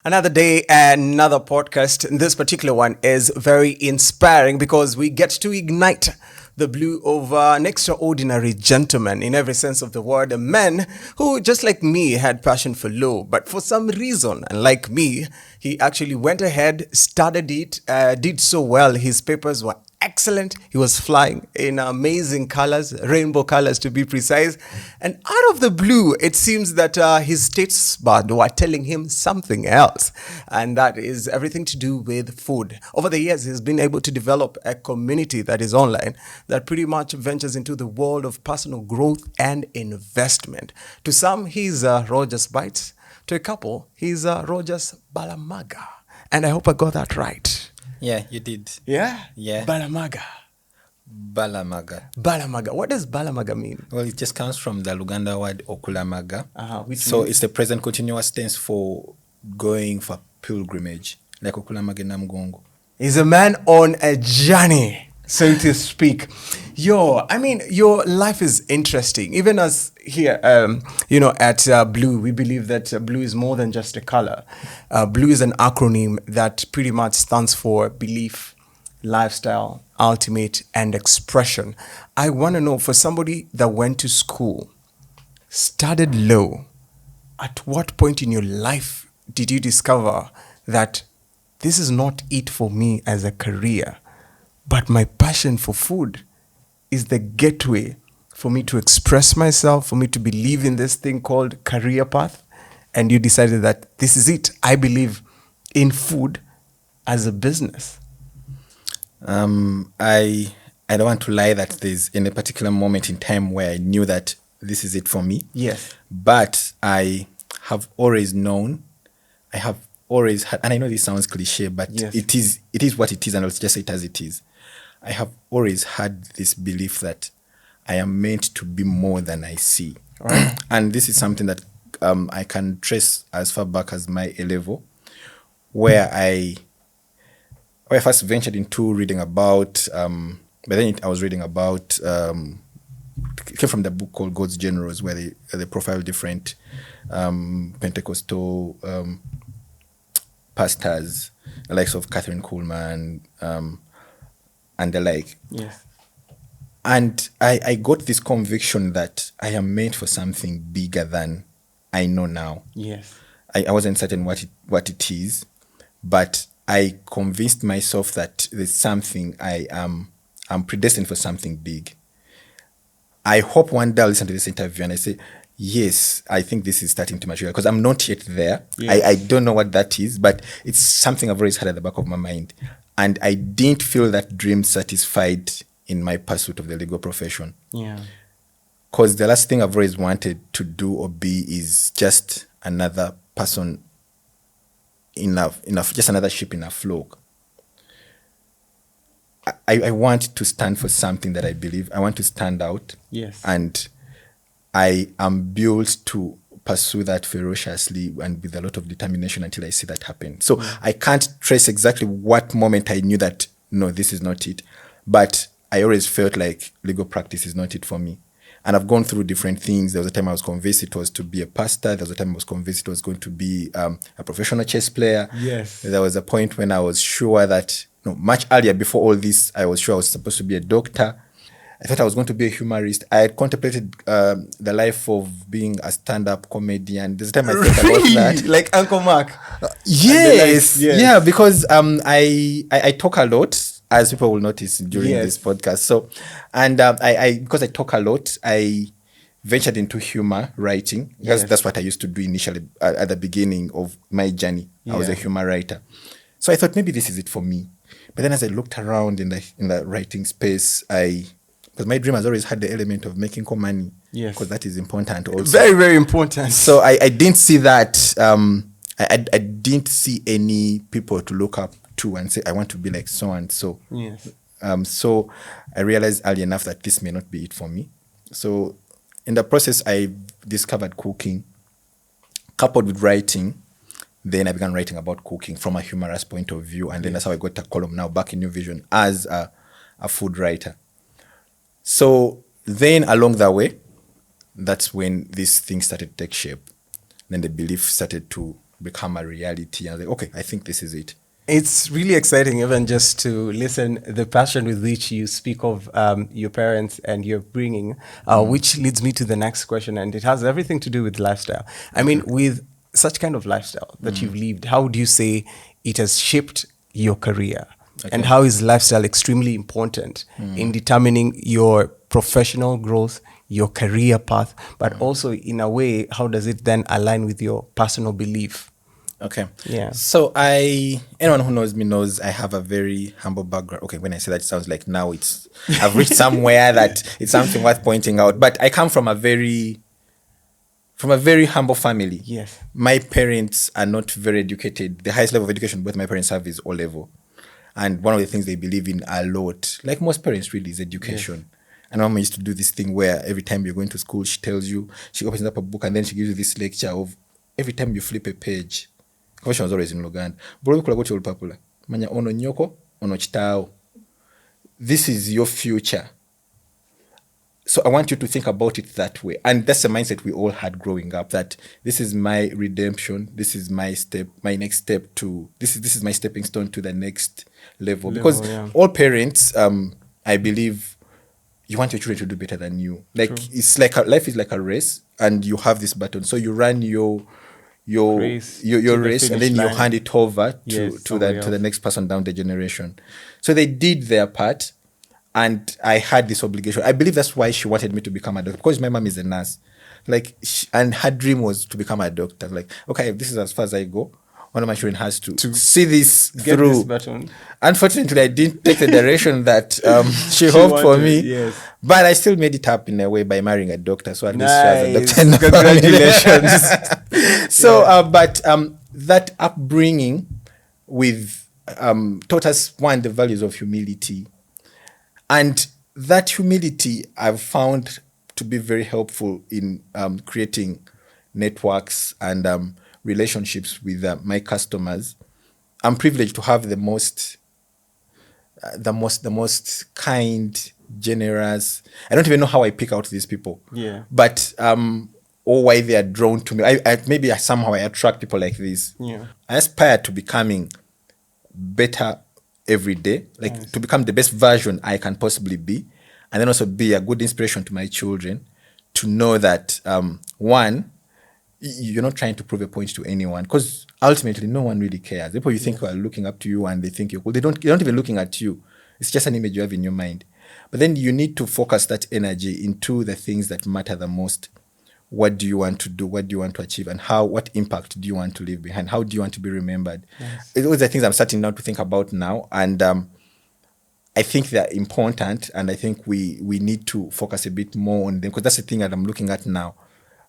Another day, another podcast. And this particular one is very inspiring because we get to ignite the blue of an extraordinary gentleman in every sense of the word. A man who, just like me, had passion for law, but for some reason, unlike me, he actually went ahead, studied it, did so well. His papers were excellent. He was flying in amazing colors, rainbow colors to be precise. And out of the blue, it seems that his statesmen were telling him something else. And that is everything to do with food. Over the years, he's been able to develop a community that is online that pretty much ventures into the world of personal growth and investment. To some, he's Rogers Bites. To a couple, he's Rogers Balamaga. And I hope I got that right. Yeah, you did. Yeah? Yeah. Balamaga. Balamaga. What does Balamaga mean? Well, it just comes from the Luganda word okulamaga. So it's the present continuous tense for going for pilgrimage, like okulamage namgongo. He's a man on a journey, so to speak. Your life is interesting. Even as here, at Blue, we believe that blue is more than just a color. Blue is an acronym that pretty much stands for belief, lifestyle, ultimate, and expression. I want to know, for somebody that went to school, studied law, at what point in your life did you discover that this is not it for me as a career, but my passion for food is the gateway for me to express myself, for me to believe in this thing called career path? And you decided that this is it. I believe in food as a business. I don't want to lie that there's in a particular moment in time where I knew that this is it for me. Yes. But I have always known, I have always had, and I know this sounds cliche, but yes, it is what it is, and I'll just say it as it is. I have always had this belief that I am meant to be more than I see. Right. And this is something that I can trace as far back as my A level, where I first ventured into reading about, but then I was reading about, it came from the book called God's Generals, where they profile different Pentecostal pastors, the likes of Catherine Kuhlman, and the like. Yes. And I got this conviction that I am meant for something bigger than I know now. Yes. I wasn't certain what it is, but I convinced myself that there's something I'm predestined for something big. I hope one day I'll listen to this interview and I say, yes, I think this is starting to mature, because I'm not yet there. Yes. I don't know what that is, but it's something I've always had at the back of my mind. And I didn't feel that dream satisfied in my pursuit of the legal profession. Yeah. Because the last thing I've always wanted to do or be is just another person just another ship in a flock. I want to stand for something that I believe. I want to stand out. Yes. And I am built to pursue that ferociously and with a lot of determination until I see that happen. So I can't trace exactly what moment I knew that, no, this is not it. But I always felt like legal practice is not it for me. And I've gone through different things. There was a time I was convinced it was to be a pastor. There was a time I was convinced it was going to be a professional chess player. Yes. There was a point when I was sure that, much earlier, before all this, I was sure I was supposed to be a doctor. I thought I was going to be a humorist. I had contemplated the life of being a stand-up comedian. There's a time I thought about that. Like Uncle Mark. Yes. Yes. Yeah, because I talk a lot, as people will notice during Yes. this podcast. So, and I because I talk a lot, I ventured into humor writing. Yes. That's what I used to do initially at the beginning of my journey. I was a Yeah. humor writer. So I thought maybe this is it for me. But then as I looked around in the writing space, because my dream has always had the element of making money. Yes. Because that is important also. Very, very important. So I didn't see that. I didn't see any people to look up to and say, I want to be like so and so. Yes. So I realized early enough that this may not be it for me. So in the process, I discovered cooking, coupled with writing. Then I began writing about cooking from a humorous point of view. And then that's how I got a column now back in New Vision as a food writer. So then along the way, that's when this thing started to take shape. Then the belief started to become a reality. And I was like, okay, I think this is it. It's really exciting, even just to listen the passion with which you speak of your parents and your bringing, which leads me to the next question, and it has everything to do with lifestyle. I mean, with such kind of lifestyle that you've lived, how would you say it has shaped your career? And how is lifestyle extremely important in determining your professional growth, your career path, but also in a way, how does it then align with your personal belief? Okay. Yeah. So anyone who knows me knows I have a very humble background. Okay, when I say that, it sounds like now I've reached somewhere that it's something worth pointing out. But I come from a very humble family. Yes. My parents are not very educated. The highest level of education both my parents have is O level. And one of the things they believe in a lot, like most parents really, is education. Yes. And Mama used to do this thing where every time you're going to school, she opens up a book and then she gives you this lecture of every time you flip a page. Question was always in Luganda. Manya ono nyoko, ono chitao. This is your future. So I want you to think about it that way. And that's the mindset we all had growing up, that this is my redemption. This is my next step to, this is my stepping stone to the next level. Because all parents, I believe, you want your children to do better than you. Like, it's like, life is like a race and you have this button. So you run your race and then you hand it over to the next person down the generation. So they did their part. And I had this obligation. I believe that's why she wanted me to become a doctor, because my mom is a nurse. And her dream was to become a doctor. Like, okay, if this is as far as I go, one of my children has to see this through. This baton. Unfortunately, I didn't take the direction that she hoped for me. Yes. But I still made it up in a way by marrying a doctor. So at least she has a doctor. Congratulations. So, that upbringing taught us, one, the values of humility. And that humility I've found to be very helpful in creating networks and relationships with my customers. I'm privileged to have the most kind, generous. I don't even know how I pick out these people. Yeah. But or why they are drawn to me. Maybe somehow I attract people like this. Yeah. I aspire to becoming better every day, to become the best version I can possibly be, and then also be a good inspiration to my children to know that, one, you're not trying to prove a point to anyone, because ultimately no one really cares. People you think are looking up to you and they think you're cool, they're not even looking at you. It's just an image you have in your mind. But then you need to focus that energy into the things that matter the most. What do you want to do? What do you want to achieve? And what impact do you want to leave behind? How do you want to be remembered? Yes. Those are things I'm starting now to think about now. And I think they're important. And I think we need to focus a bit more on them, because that's the thing that I'm looking at now.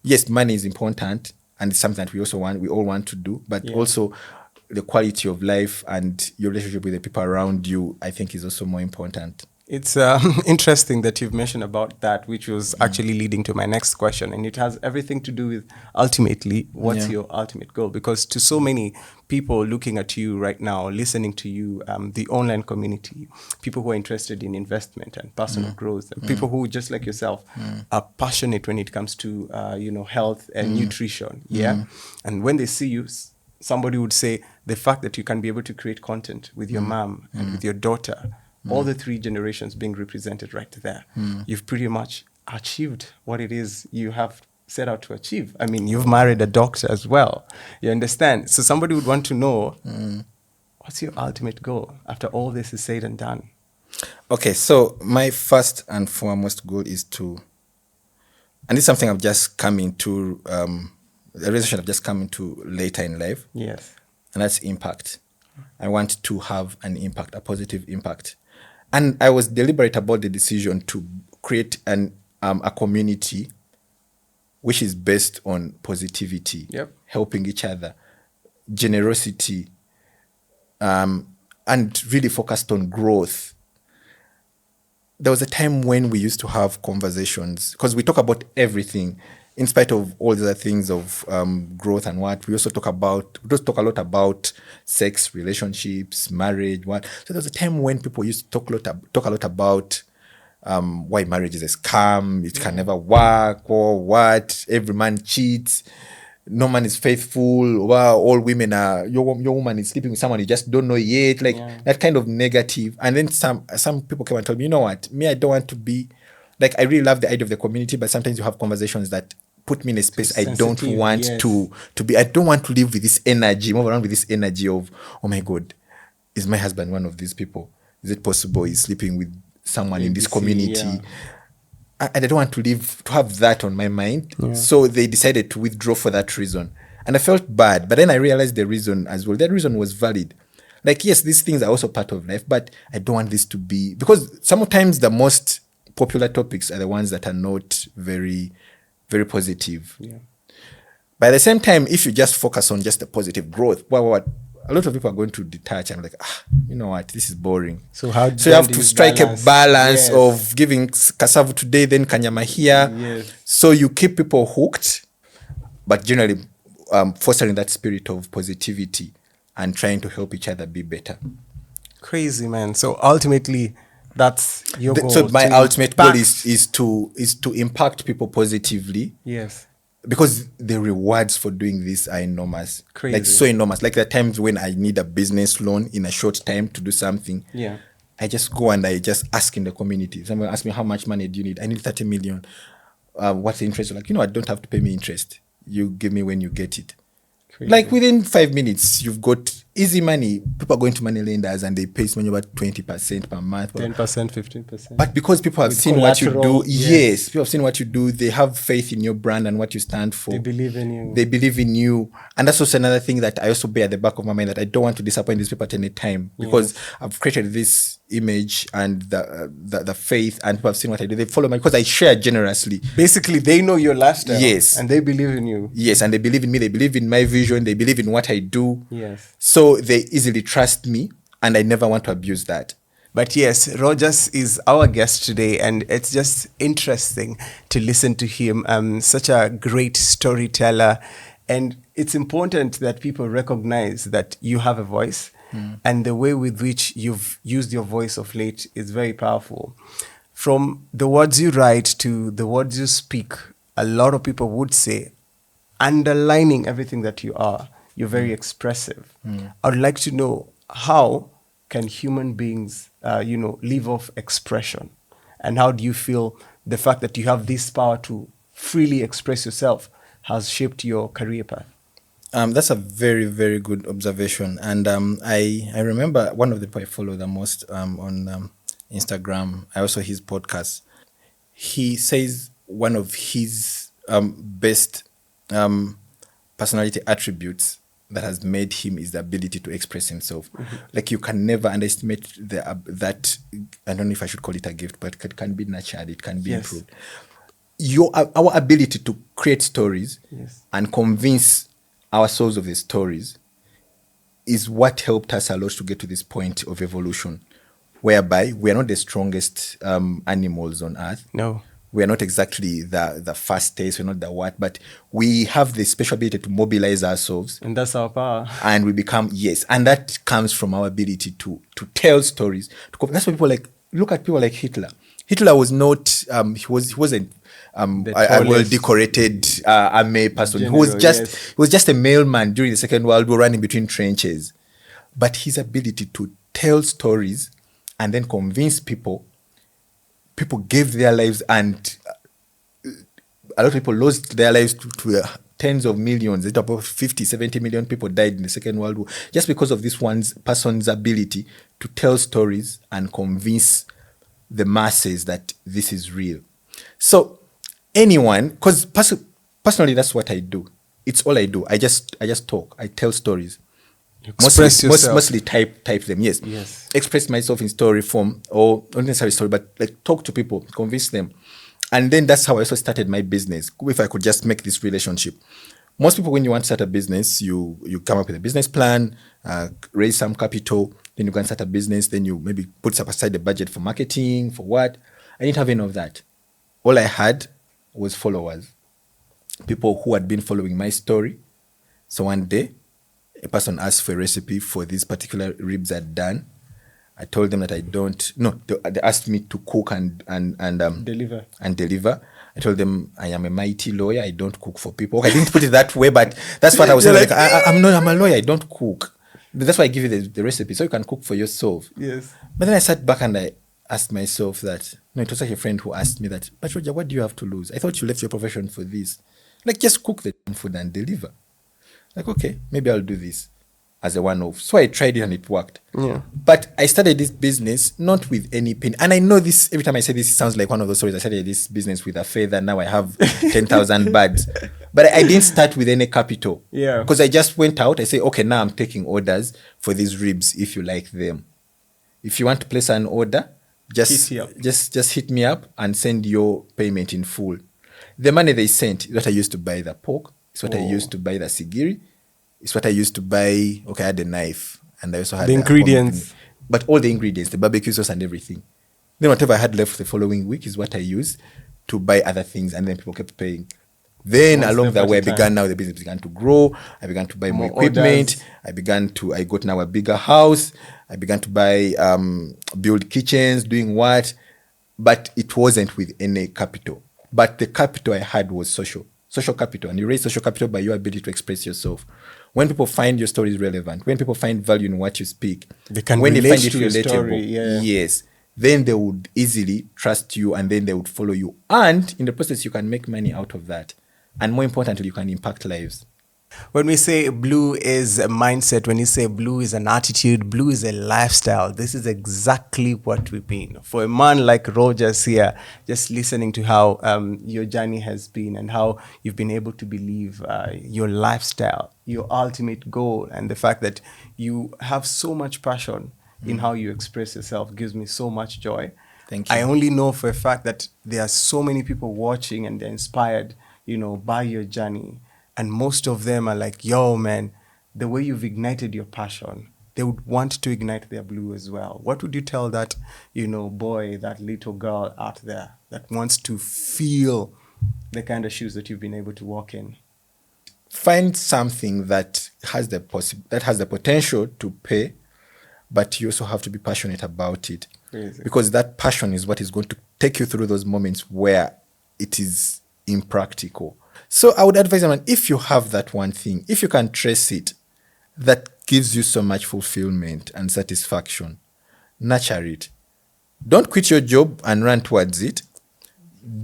Yes, money is important. And it's something that we all want to do. But also the quality of life and your relationship with the people around you, I think, is also more important. It's interesting that you've mentioned about that, which was actually leading to my next question. And it has everything to do with, ultimately, what's your ultimate goal? Because to so many people looking at you right now, listening to you, the online community, people who are interested in investment and personal growth, and people who, just like yourself, are passionate when it comes to health and nutrition. Yeah. And when they see you, somebody would say the fact that you can be able to create content with your mom and with your daughter, all the three generations being represented right there. You've pretty much achieved what it is you have set out to achieve. I mean, you've married a doctor as well. You understand? So somebody would want to know, what's your ultimate goal after all this is said and done? Okay, so my first and foremost goal is to, and this is something I've just come into, a realization I've just come into later in life. Yes. And that's impact. I want to have an impact, a positive impact. And I was deliberate about the decision to create a community which is based on positivity, helping each other, generosity, and really focused on growth. There was a time when we used to have conversations, because we talk about everything, in spite of all the other things of growth and what, we also talk a lot about sex, relationships, marriage, what. So there was a time when people used to talk a lot about why marriage is a scam, it can never work, or what, every man cheats. no man is faithful. Wow, all women are, your woman is sleeping with someone you just don't know yet. Like that kind of negative. And then some people came and told me, you know what, me, I don't want to be, like, I really love the idea of the community, but sometimes you have conversations that put me in a space I don't want to be. I don't want to live with this energy, move around with this energy of, oh my God, is my husband one of these people? Is it possible he's sleeping with someone in this community? Yeah. And I don't want to have that on my mind. Yeah. So they decided to withdraw for that reason. And I felt bad. But then I realized the reason as well. That reason was valid. Like, yes, these things are also part of life, but I don't want this to be, because sometimes the most popular topics are the ones that are not very, very positive. Yeah. But at the same time, if you just focus on just the positive growth, what a lot of people are going to detach and like, you know what, this is boring. So you have to strike a balance of giving cassava today, then kanyama here. Yes. So you keep people hooked, but generally fostering that spirit of positivity and trying to help each other be better. Crazy, man. So ultimately, that's your goal. So my ultimate goal is to impact people positively. Yes. Because the rewards for doing this are enormous. Crazy. Like, so enormous. Like, there are times when I need a business loan in a short time to do something. Yeah. I just go and I just ask in the community. Someone asks me, how much money do you need? I need 30 million. What's the interest? Like, I don't have to pay me interest. You give me when you get it. Crazy. Like, within 5 minutes, you've got easy money. People are going to money lenders and they pay money about 20% per month. 10%, 15%. But because people have seen what you do, yes, people have seen what you do, they have faith in your brand and what you stand for. They believe in you. And that's also another thing that I also bear at the back of my mind, that I don't want to disappoint these people at any time, because I've created this image and the faith, and people have seen what I do. They follow me because I share generously. Basically, they know your lifestyle. Yes. And they believe in you. Yes, and they believe in me. They believe in my vision. They believe in what I do. Yes. So they easily trust me, and I never want to abuse that. But yes, Rogers is our guest today, and it's just interesting to listen to him. Such a great storyteller. And it's important that people recognize that you have a voice, and the way with which you've used your voice of late is very powerful. From the words you write to the words you speak, a lot of people would say, underlining everything that you are, you're very expressive. I would like to know, how can human beings, live off expression? And how do you feel the fact that you have this power to freely express yourself has shaped your career path? That's a very, very good observation. And I remember one of the people I follow the most on Instagram, I also his podcast. He says one of his best personality attributes that has made him is the ability to express himself. Like, you can never underestimate that. I don't know if I should call it a gift, but it can be nurtured, it can be improved. Our ability to create stories and convince ourselves of the stories is what helped us a lot to get to this point of evolution, whereby we are not the strongest animals on earth. No. We are not exactly the fastest, we're not the what, but we have the special ability to mobilize ourselves. And that's our power. And we become, and that comes from our ability to tell stories. That's why people look at people like Hitler. Hitler was not, he wasn't a well-decorated army person. General, he was just a mailman during the Second World War, running between trenches. But his ability to tell stories and then convince people gave their lives, and a lot of people lost their lives to tens of millions. It's about 50, 70 million people died in the Second World War just because of this one person's ability to tell stories and convince the masses that this is real. So anyone, because personally that's what I do. It's all I do. I just talk. I tell stories. Mostly type them. Yes. Express myself in story form, or not necessarily story, but like talk to people, convince them. And then that's how I also started my business. If I could just make this relationship. Most people, when you want to start a business, you come up with a business plan, raise some capital, then you can start a business, then you maybe put aside the budget for marketing, for what. I didn't have any of that. All I had was followers. People who had been following my story. So one day, a person asked for a recipe for these particular ribs I'd done. I told them that they asked me to cook and deliver. I I told them I am a mighty lawyer. I don't cook for people. I didn't put it that way, but that's what I was saying. Like, I'm a lawyer. I don't cook. That's why I give you the recipe so you can cook for yourself. Yes. But then I sat back and I asked myself that, no, it was like a friend who asked me that, but Roger, what do you have to lose? I thought you left your profession for this. Like, just cook the food and deliver. Like, okay, maybe I'll do this as a one-off. So I tried it and it worked. Yeah. But I started this business not with any pain. And I know this, every time I say this, it sounds like one of those stories. I started this business with a feather. Now I have 10,000 birds. But I didn't start with any capital. Yeah. Because I just went out. I say, okay, now I'm taking orders for these ribs if you like them. If you want to place an order, just hit me up and send your payment in full. The money they sent is what I used to buy the pork. It's what I used to buy the sigiri. It's what I used to buy. Okay, I had a knife and I also had the ingredients. But all the ingredients, the barbecue sauce and everything. Then whatever I had left the following week is what I used to buy other things, and then people kept paying. Then along that way, the business began to grow. I began to buy more equipment. Orders. I got now a bigger house. I began to buy, build kitchens, doing what? But it wasn't with any capital. But the capital I had was social capital. And you raise social capital by your ability to express yourself. When people find your stories relevant, when people find value in what you speak, when they find it relatable, yes, then they would easily trust you and then they would follow you. And in the process, you can make money out of that. And more importantly, you can impact lives. When we say blue is a mindset, when you say blue is an attitude, blue is a lifestyle, this is exactly what we mean. For a man like Rogers here, just listening to how your journey has been and how you've been able to believe your lifestyle, your ultimate goal, and the fact that you have so much passion in how you express yourself gives me so much joy. Thank you. I only know for a fact that there are so many people watching and they're inspired, by your journey. And most of them are like, yo, man, the way you've ignited your passion, they would want to ignite their blue as well. What would you tell that, boy, that little girl out there that wants to feel the kind of shoes that you've been able to walk in? Find something that has the potential to pay, but you also have to be passionate about it. Crazy. Because that passion is what is going to take you through those moments where it is impractical. So I would advise them, if you have that one thing, if you can trace it, that gives you so much fulfillment and satisfaction, nurture it. Don't quit your job and run towards it.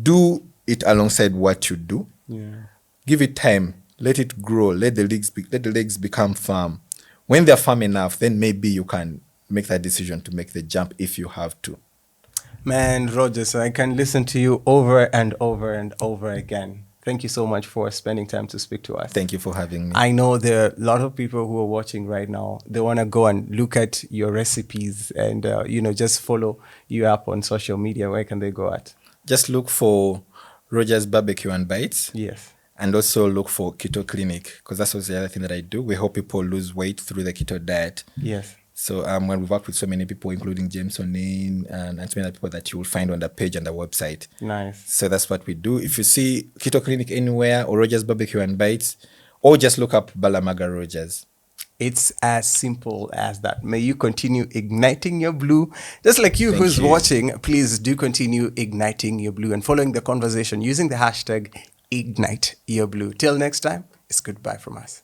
Do it alongside what you do. Yeah. Give it time. Let it grow. Let the legs become firm. When they're firm enough, then maybe you can make that decision to make the jump if you have to. Man, Rogers, I can listen to you over and over and over again. Thank you so much for spending time to speak to us. Thank you for having me. I know there are a lot of people who are watching right now. They want to go and look at your recipes and, just follow you up on social media. Where can they go at? Just look for Rogers Barbecue and Bites. Yes. And also look for Keto Clinic, because that's also the other thing that I do. We help people lose weight through the keto diet. Yes. So when we've worked with so many people, including James O'Neill and so many other people that you will find on the page and the website. Nice. So that's what we do. If you see Keto Clinic anywhere or Rogers Barbecue and Bites, or just look up Balamaga Rogers. It's as simple as that. May you continue igniting your blue. Just like you who's watching, please do continue igniting your blue and following the conversation using the hashtag #IgniteYourBlue. Till next time, it's goodbye from us.